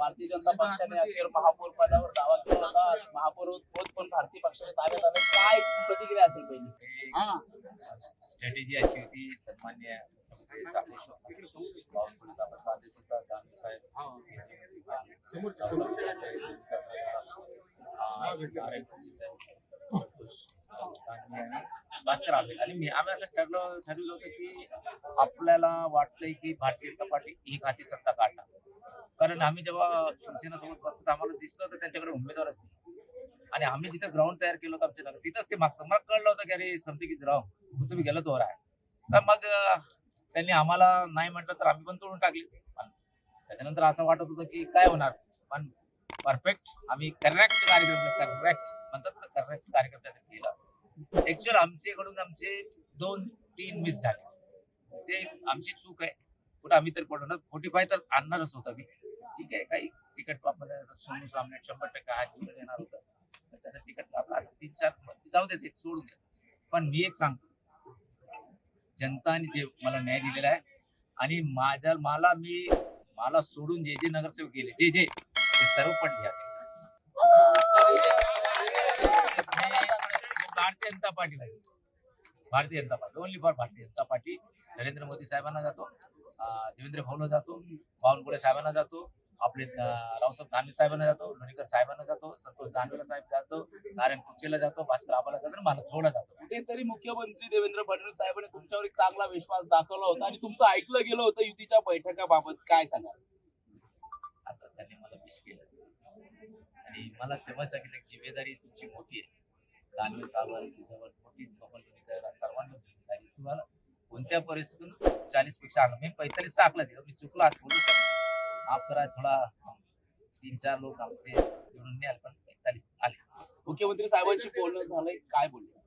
भारतीय जनता पक्षाने अखेर महापौर पदावर दावा केला होता. आज महापौर होत पण भारतीय पक्षाने ताब्यात आलं. काय प्रतिक्रिया असेल पहिली? स्ट्रॅटेजी अशी होती. सन्मान्य बावनकुळेचा आदेश होता. गांधी साहेब भास्कर आंबेड आणि आम्ही असं ठरवलं होतं की आपल्याला वाटतंय की भारतीय जनता पार्टी एक हाती सत्ता काढणार. कारण आम्ही जेव्हा शिवसेना सोबत बसतो आम्हाला दिसलं होतं त्यांच्याकडे उमेदवारच नाही आणि आम्ही जिथं ग्राउंड तयार केलं होतं आमच्या नगर तिथंच ते मागतं. मला कळलं होतं की अरे समथिंग इज रॉंग, कुठं तुम्ही गेलं तो आहे. तर मग त्यांनी आम्हाला नाही म्हटलं तर आम्ही पण तोडून टाकले. त्याच्यानंतर असं वाटत होतं की काय होणार, पण परफेक्ट आम्ही करेक्ट कार्यक्रम म्हणतात ना, करेक्ट कार्यक्रम त्यासाठी केला. ऍक्च्युअल आमच्याकडून आमचे 2-3 मिस झाले. ते आमची चूक आहे. कुठं आम्ही तर पडलो 45 तर आणणारच होता मी. ठीक आहे, काही तिकीट मध्ये 100% हा घेऊन येणार होतं. त्याचं तिकीट आपलं असं 3-4 जाऊ दे, ते सोडून द्या. पण मी एक सांगतो, जनताने देव मला न्याय दिलेला आहे आणि मला सोडून जे जे नगरसेवक गेले ते सर्व पण घ्या. Bharatiya Janata party only for Bharatiya Janata party. Narendra Modi साहेबांना जातो, देवेंद्र भाऊला जातो, बावनकुळे साहेबांना जातो, आपले रावसाहेब दानवे साहेबांना जातो, लोणीकर साहेबांना जातो, संतोष दानवेला साहेब जातो, नारायण कुर्चेला जातो, भास्कर आबाला जातो, मला थोडा जातो. कुठेतरी मुख्यमंत्री देवेंद्र फडणवीस साहेबांनी तुमच्यावर एक चांगला विश्वास दाखवला होता आणि तुमचं ऐकलं गेलं होतं युतीच्या बैठकाबाबत. काय सांगाल? आता त्यांनी मला विश केलं आणि मला तेव्हा सांगितलं की जिम्मेदारी तुमची मोठी आहे. दानवे साहेबांची जवळ मोठी सर्वांनी जिम्मेदारी. तुम्हाला कोणत्या परिस्थितीतून 40 पेक्षा आलं मी 45 आकला दिलं. मी चुकला बोलू माफ करा. थोडा 3-4 लोक आमचे निवडून नाही आले पण 45 आले. मुख्यमंत्री साहेबांशी बोलणं झालंय, काय बोलले?